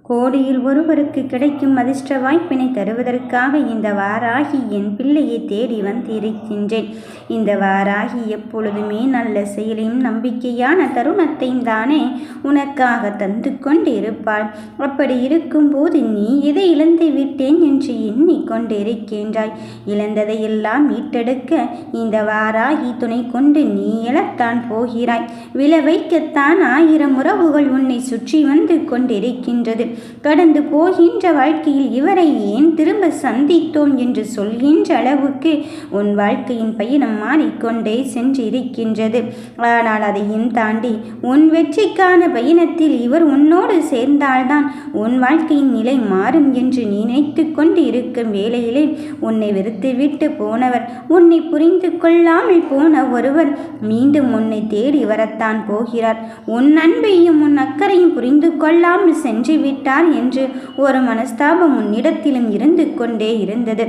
கோடியில் ஒருவருக்கு கிடைக்கும் அதிர்ஷ்ட வாய்ப்பினை தருவதற்காக இந்த வாராகி என் பிள்ளையை தேடி வந்திருக்கின்றேன். இந்த வாராகி எப்பொழுதுமே நல்ல செயலையும் நம்பிக்கையான தருணத்தையும் தானே உனக்காக தந்து கொண்டிருப்பாள். அப்படி இருக்கும்போது நீ எதை இழந்து விட்டேன் என்று எண்ணிக்கொண்டிருக்கின்றாய். இழந்ததையெல்லாம் மீட்டெடுக்க இந்த வாராகி துணை கொண்டு நீ எழத்தான் போகிறாய். விழ வைக்கத்தான் 1000 உறவுகள் உன்னை சுற்றி வந்து கொண்டிருக்கின்றது. கடந்து போகின்ற வாழ்க்கையில் இவரை ஏன் திரும்ப சந்தித்தோம் என்று சொல்கின்ற அளவுக்கு உன் வாழ்க்கையின் பயணம் மாறிக்கொண்டே சென்றிருக்கின்றது. ஆனால் அதையும் தாண்டி உன் வெற்றிக்கான பயணத்தில் இவர் உன்னோடு சேர்ந்தால்தான் உன் வாழ்க்கையின் நிலை மாறும் என்று நினைத்து கொண்டு இருக்கும் வேளையிலே உன்னை வெறுத்துவிட்டு போனவர், உன்னை புரிந்து கொள்ளாமல் போன ஒருவர் மீண்டும் உன்னை தேடி வரத்தான் போகிறார். உன் அன்பையும் உன் அக்கறையும் புரிந்து கொள்ளாமல் சென்று விட்டார் என்று ஒரு மனஸ்தாபம் உன்னிடத்திலும் இருந்து கொண்டே இருந்தது.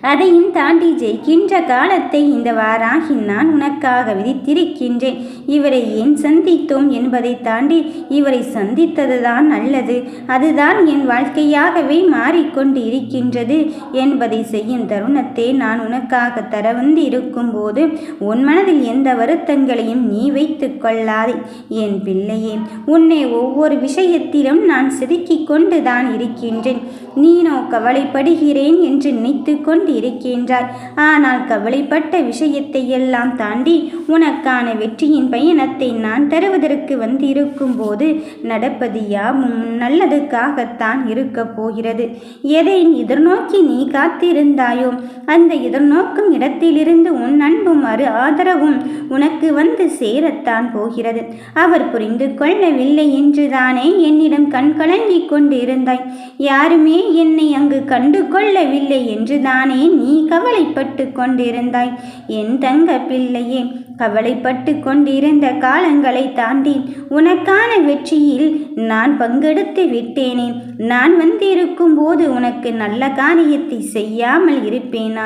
அதையும் தாண்டி ஜெயிக்கின்ற காலத்தை இந்த வாராகி நான் உனக்காக விதித்திருக்கின்றேன். இவரை ஏன் சந்தித்தோம் என்பதை தாண்டி இவரை சந்தித்ததுதான் நல்லது, அதுதான் என் வாழ்க்கையாகவே மாறிக்கொண்டு இருக்கின்றது என்பதை செய்யும் தருணத்தை நான் உனக்காக தர வந்து இருக்கும்போது உன் மனதில் எந்த வருத்தங்களையும் நீ வைத்து கொள்ளாதே என் பிள்ளையே. உன்னை ஒவ்வொரு விஷயத்திலும் நான் செதுக்கிக் கொண்டுதான் இருக்கின்றேன். நீனோ கவலைப்படுகிறேன் என்று நினைத்து கொண்டு இருக்கின்றாய். ஆனால் கவலைப்பட்ட விஷயத்தை எல்லாம் தாண்டி உனக்கான வெற்றியின் பயணத்தை நான் தருவதற்கு வந்திருக்கும் போது நடப்பது யாவும் நல்லதுக்காகத்தான் இருக்க போகிறது. எதை எதிர்நோக்கி நீ காத்திருந்தாயோ அந்த எதிர்நோக்கும் இடத்திலிருந்து உன் அன்பும் ஆதரவும் உனக்கு வந்து சேரத்தான் போகிறது. அவர் புரிந்து கொள்ளவில்லை என்றுதானே என்னிடம் கண் கலங்கி கொண்டு இருந்தாய். யாருமே என்னை அங்கு கண்டு கொள்ளவில்லை என்றுதானே நீ கவலைப்பட்டு கொண்டிருந்தாய். என் தங்க பிள்ளையே, கவலைப்பட்டு கொண்டிருந்த காலங்களை தாண்டி உனக்கான வெற்றியில் நான் பங்கெடுத்து விட்டேனே. நான் வந்திருக்கும் போது உனக்கு நல்ல காரியத்தை செய்யாமல் இருப்பேனா?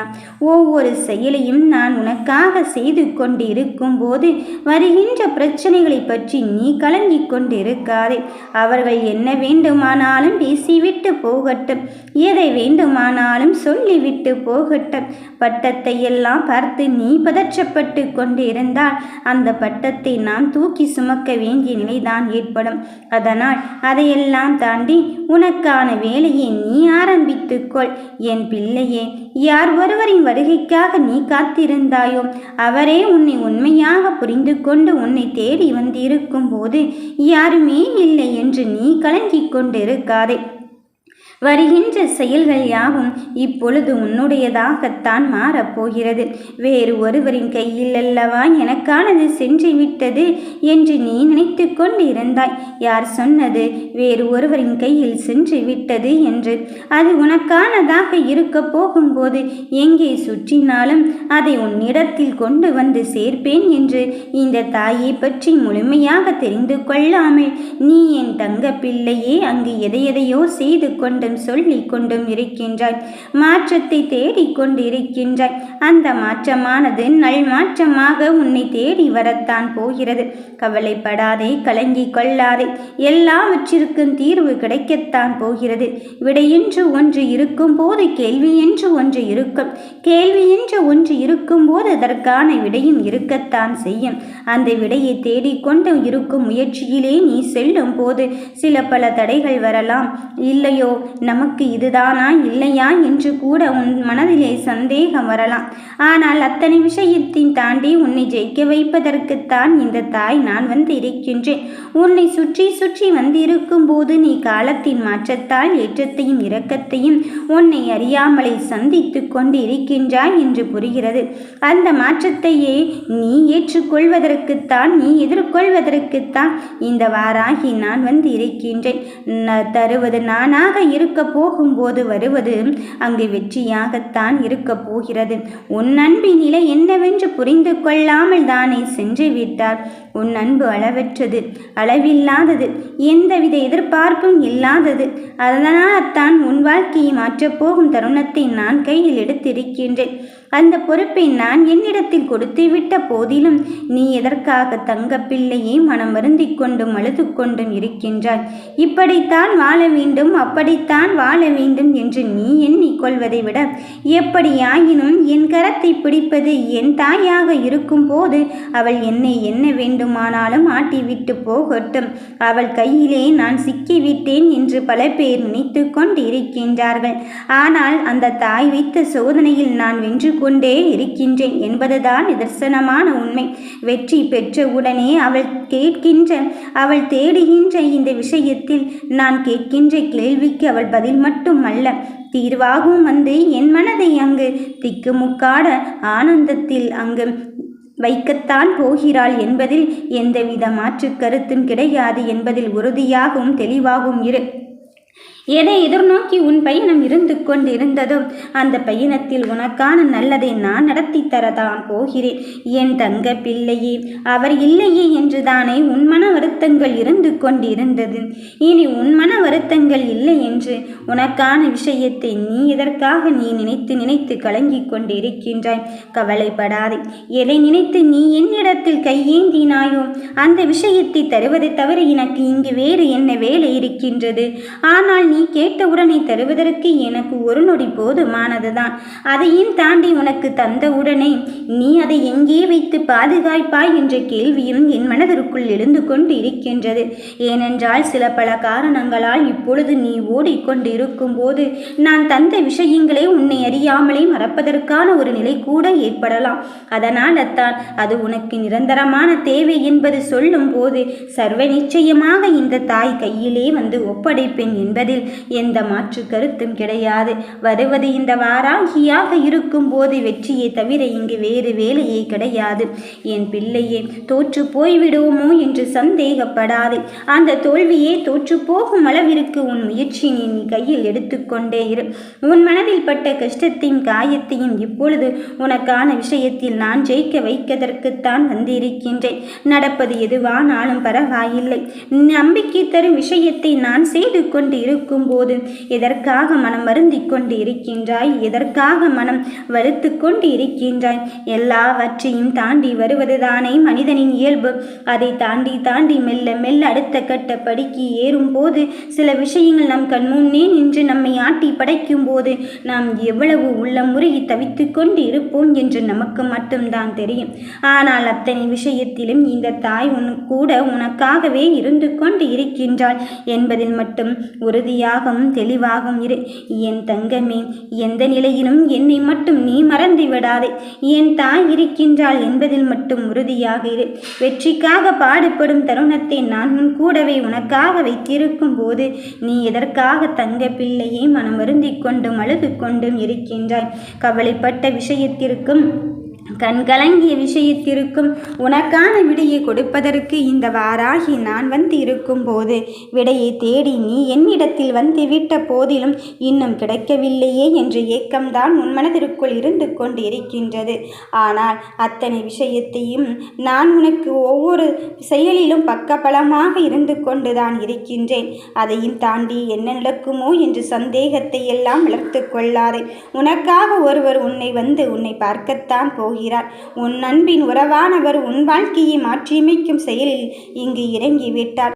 ஒவ்வொரு செயலையும் நான் உனக்காக செய்து கொண்டு இருக்கும் போது வருகின்ற பிரச்சனைகளை பற்றி நீ கலங்கி கொண்டிருக்காதே. அவர்கள் என்ன வேண்டுமானாலும் பேசிவிட்டு போகட்டும், எதை வேண்டுமானாலும் சொல்லிவிட்டு போகட்டும். பட்டத்தை எல்லாம் பார்த்து நீ பதற்றப்பட்டு கொண்டிருந்தால் அந்த பட்டத்தை நாம் தூக்கி சுமக்க வேண்டிய நிலைதான் ஏற்படும். அதனால் அதையெல்லாம் தாண்டி உனக்கான வேலையை நீ ஆரம்பித்துக்கொள் என் பிள்ளையே. யார் ஒருவரின் வருகைக்காக நீ காத்திருந்தாயோ அவரே உன்னை உண்மையாக புரிந்து கொண்டு உன்னை தேடி வந்திருக்கும் போது யாருமே இல்லை என்று நீ கலங்கிக் கொண்டிருக்காதே. வருகின்ற செயல்கள் யாவும் இப்பொழுது உன்னுடையதாகத்தான் மாறப்போகிறது. வேறு ஒருவரின் கையில் அல்லவா எனக்கானது சென்று விட்டது என்று நீ நினைத்து கொண்டு இருந்தாய். யார் சொன்னது வேறு ஒருவரின் கையில் சென்று விட்டது என்று? அது உனக்கானதாக இருக்க போகும்போது எங்கே சுற்றினாலும் அதை உன்னிடத்தில் கொண்டு வந்து சேர்ப்பேன் என்று இந்த தாயை பற்றி முழுமையாக தெரிந்து கொள்ளாமல் நீ என் தங்க பிள்ளையே அங்கு எதையோ செய்து கொண்டு சொல்லிக் கொண்டும் இருக்கின்றாய். மாற்றத்தை தேடிக்கொண்டு இருக்கின்றாய். அந்த மாற்றமானது நல் மாற்றமாக உன்னை தேடி வரத்தான் போகிறது. கவலைப்படாதே, கலங்கி கொள்ளாதே. எல்லாவற்றிற்கும் தீர்வு கிடைக்கத்தான் போகிறது. விடை என்று ஒன்று இருக்கும் போது கேள்வி என்று ஒன்று இருக்கும். கேள்வி என்று ஒன்று இருக்கும் போது அதற்கான விடையும் இருக்கத்தான் செய்யும். அந்த விடையை தேடிக்கொண்டு இருக்கும் முயற்சியிலே நீ செல்லும் போது சில பல தடைகள் வரலாம். இல்லையோ நமக்கு இதுதானா இல்லையா என்று கூட உன் மனதிலே சந்தேகம் வரலாம். ஆனால் அத்தனை விஷயத்தின் தாண்டி உன்னை ஜெயிக்க வைப்பதற்குத்தான் இந்த தாய் நான் வந்து இருக்கின்றேன். உன்னை சுற்றி சுற்றி வந்திருக்கும் போது நீ காலத்தின் மாற்றத்தால் ஏற்றத்தையும் இரக்கத்தையும் உன்னை அறியாமலே சந்தித்து கொண்டு இருக்கின்றாய் என்று புரிகிறது. அந்த மாற்றத்தையே நீ ஏற்றுக்கொள்வதற்குத்தான், நீ எதிர்கொள்வதற்குத்தான் இந்த வாராகி நான் வந்து இருக்கின்றேன். தருவது நானாக இருக்க போகும்போது வருவது அங்கு வெற்றியாகத்தான் இருக்க போகிறது. உன் அன்பின் நிலை என்னவென்று புரிந்து கொள்ளாமல் தானே சென்று விட்டார். உன் அன்பு அளவற்றது, அளவில்லாதது, எந்தவித எதிர்பார்ப்பும் இல்லாதது. அதனால்தான் உன் வாழ்க்கையை மாற்றப்போகும் தருணத்தை நான் கையில் எடுத்திருக்கின்றேன். அந்த பொறுப்பை நான் என்னிடத்தில் கொடுத்துவிட்ட போதிலும் நீ எதற்காக தங்கப்பிள்ளையை மனம் வருந்திக் கொண்டும் அழுது கொண்டும் இருக்கின்றாய்? இப்படித்தான் வாழ வேண்டும், அப்படித்தான் வாழ வேண்டும் என்று நீ எண்ணிக்கொள்வதை விட, எப்படியாயினும் என் கரத்தை பிடிப்பது என் தாயாக இருக்கும் போது அவள் என்னை என்ன வேண்டுமானாலும் ஆட்டிவிட்டு போகட்டும், அவள் கையிலே நான் சிக்கிவிட்டேன் என்று பல பேர் நினைத்து கொண்டு இருக்கின்றார்கள். ஆனால் அந்த தாய் வைத்த சோதனையில் நான் வென்று கொண்டே இருக்கின்றேன் என்பதுதான் நிதர்சனமான உண்மை. வெற்றி பெற்றவுடனே அவள் தேடுகின்ற இந்த விஷயத்தில் நான் கேட்கின்ற கேள்விக்கு அவள் பதில் மட்டும் அல்ல, தீர்வாகவும் வந்து என் மனதை அங்கு திக்குமுக்காட ஆனந்தத்தில் அங்கு வைக்கத்தான் போகிறாள் என்பதில் எந்தவித மாற்று கருத்தும் கிடையாது என்பதில் உறுதியாகவும் தெளிவாகவும் இரு. எதை எதிர்நோக்கி உன் பயணம் இருந்து கொண்டிருந்ததோ அந்த பயணத்தில் உனக்கான நல்லதை நான் நடத்தி தரதான் போகிறேன். என் தங்க பிள்ளையே, அவர் இல்லையே என்றுதானே உன் மன வருத்தங்கள் இருந்து கொண்டிருந்தது. இனி உன் மன வருத்தங்கள் இல்லை என்று உனக்கான விஷயத்தை நீ எதற்காக நீ நினைத்து கலங்கிக் கொண்டிருக்கின்றாய்? கவலைப்படாதே. எதை நினைத்து நீ என்னிடத்தில் கையேந்தினாயோ அந்த விஷயத்தை தருவதை தவிர எனக்கு இங்கு வேறு என்ன வேலை இருக்கின்றது? ஆனால் நீ கேட்டவுடனே தருவதற்கு எனக்கு ஒரு நொடி போதுமானதுதான். அதையும் தாண்டி உனக்கு தந்தவுடனே நீ அதை எங்கே வைத்து பாதுகாப்பாய் என்ற கேள்வியும் என் மனதிற்குள் எழுந்து கொண்டு இருக்கின்றது. ஏனென்றால் சில பல காரணங்களால் இப்பொழுது நீ ஓடிக்கொண்டு இருக்கும் போது நான் தந்த விஷயங்களை உன்னை அறியாமலே மறப்பதற்கான ஒரு நிலை கூட ஏற்படலாம். அதனால் தான் அது உனக்கு நிரந்தரமான தேவை என்பது சொல்லும் போது சர்வ நிச்சயமாக இந்த தாய் கையிலே வந்து ஒப்படைப்பேன் என்பதில் எந்த மாற்று கருத்தும் கிடையாது. வருவது இந்த வாராகியாக இருக்கும் போது வெற்றியை தவிர இங்கு வேறு வேலையே கிடையாது. என் பிள்ளையே, தோற்று போய்விடுவோமோ என்று சந்தேகப்படாதே. அந்த தோல்வியே தோற்று போகும் அளவிற்கு உன் முயற்சியை நீ கையில் எடுத்துக்கொண்டே இரு. உன் மனதில் பட்ட கஷ்டத்தையும் காயத்தையும் இப்பொழுது உனக்கான விஷயத்தில் நான் ஜெயிக்க வைக்கதற்குத்தான் வந்திருக்கின்றேன். நடப்பது எதுவானாலும் பரவாயில்லை. நம்பிக்கை தரும் விஷயத்தை நான் செய்து கொண்டு இருக்கும் போது எதற்காக மனம் வருந்திக் கொண்டு இருக்கின்றாய்? எதற்காக மனம் வலுத்து கொண்டு இருக்கின்றாய்? எல்லாவற்றையும் தாண்டி வருவதுதானே மனிதனின் இயல்பு. அதை தாண்டி மெல்ல மெல்ல அடுத்த கட்ட படிக்கு ஏறும் போது சில விஷயங்கள் நம் கண் முன்னே நின்று நம்மை ஆட்டி படைக்கும் போது நாம் எவ்வளவு உள்ள முறையை தவித்து கொண்டு இருப்போம் என்று நமக்கு மட்டும்தான் தெரியும். ஆனால் அத்தனை விஷயத்திலும் இந்த தாய் கூட உனக்காகவே இருந்து கொண்டு இருக்கின்றாள் என்பதில் மட்டும் உறுதியாகவும் தெளிவாகவும் இரு. என் தங்கமே, எந்த நிலையிலும் என்னை மட்டும் நீ மறந்து விடாதே. என் தாய் இருக்கின்றாள் என்பதில் மட்டும் உறுதியாக இரு. வெற்றிக்காக பாடுபடும் தருணத்தை நான் உன் கூடவே உனக்காக வைத்திருக்கும் போது நீ எதற்காக தங்க பிள்ளையை மனம் வருந்திக் கொண்டும் அழுது கொண்டும் இருக்கின்றாய்? கவலைப்பட்ட விஷயத்திற்கும் கண்கலங்கிய விஷயத்திற்கும் உனக்கான விடையை கொடுப்பதற்கு இந்த வாராகி நான் வந்து இருக்கும் போது விடையை தேடி நீ என்னிடத்தில் வந்து விட்ட போதிலும் இன்னும் கிடைக்கவில்லையே என்ற ஏக்கம்தான் உன் மனதிற்குள் இருந்து கொண்டு இருக்கின்றது. ஆனால் அத்தனை விஷயத்தையும் நான் உனக்கு ஒவ்வொரு செயலிலும் பக்கபலமாக இருந்து கொண்டுதான் இருக்கின்றேன். அதையும் தாண்டி என்ன நடக்குமோ என்று சந்தேகத்தை எல்லாம் வளர்த்து கொள்ளாதே. உனக்காக ஒருவர் உன்னை பார்க்கத்தான் போகிறார். உன் அன்பின் உறவானவர் உன் வாழ்க்கையை மாற்றியமைக்கும் செயலில் இங்கு இறங்கிவிட்டார்.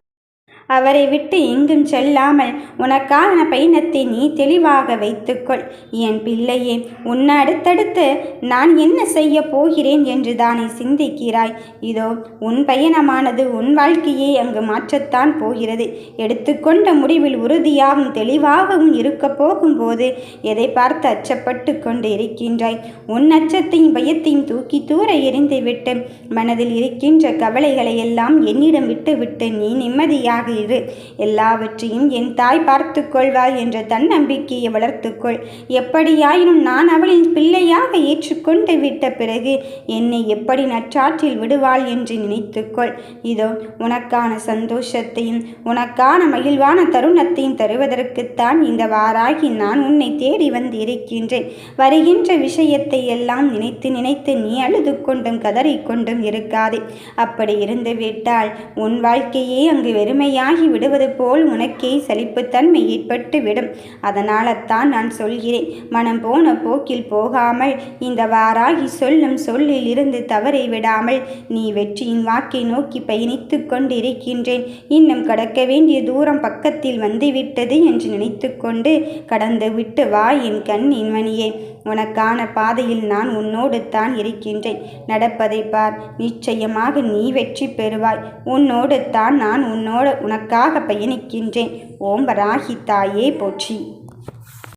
அவரை விட்டு எங்கும் செல்லாமல் உனக்கான பயணத்தை நீ தெளிவாக வைத்துக்கொள். என் பிள்ளையே, உன்னை அடுத்தடுத்து நான் என்ன செய்ய போகிறேன் என்று தானே சிந்திக்கிறாய்? இதோ உன் பயணமானது உன் வாழ்க்கையை அங்கு மாற்றத்தான் போகிறது. எடுத்துக்கொண்ட முடிவில் உறுதியாகவும் தெளிவாகவும் இருக்க போகும்போது எதை பார்த்து அச்சப்பட்டு கொண்டு இருக்கின்றாய்? உன் அச்சத்தையும் பயத்தையும் தூக்கி தூர எறிந்துவிட்டு மனதில் இருக்கின்ற கவலைகளை எல்லாம் என்னிடம் விட்டுவிட்டு நீ நிம்மதியாக இரு. எல்லாவற்றையும் என் தாய் பார்த்து கொள்வாள் என்ற தன்னம்பிக்கையை வளர்த்துக்கொள். எப்படியாயினும் நான் அவளின் பிள்ளையாக ஏற்றுக்கொண்டு விட்ட பிறகு என்னை எப்படி நற்றாற்றில் விடுவாள் என்று நினைத்துக்கொள். இதோ உனக்கான சந்தோஷத்தையும் உனக்கான மகிழ்வான தருணத்தையும் தருவதற்குத்தான் இந்த வாராகி நான் உன்னை தேடி வந்து இருக்கின்றேன். வருகின்ற விஷயத்தை எல்லாம் நினைத்து நீ அழுது கொண்டும் கதறிக்கொண்டும் இருக்காதே. அப்படி இருந்து விட்டால் உன் வாழ்க்கையே அங்கு வெறுமையாக திருப்தியாகி விடுவது போல் உனக்கே சலிப்புத்தன்மை ஏற்பட்டு விடும். அதனால்தான் நான் சொல்கிறேன், மனம் போன போக்கில் போகாமல் இந்த வாராகி சொல்லும் சொல்லில் இருந்து தவறை விடாமல் நீ வெற்றியின் வாக்கை நோக்கி பயணித்து கொண்டிருக்கின்றேன். இன்னும் கடக்க வேண்டிய தூரம் பக்கத்தில் வந்துவிட்டது என்று நினைத்து கொண்டு கடந்து விட்டு வா என் கண்ணின் மணியே. உனக்கான பாதையில் நான் உன்னோடு தான் இருக்கின்றேன். நடப்பதை பார், நிச்சயமாக நீ வெற்றி பெறுவாய். உன்னோடு தான் நான் உனக்காக பயணிக்கின்றேன். ஓம் வராகி தாயே போற்றி.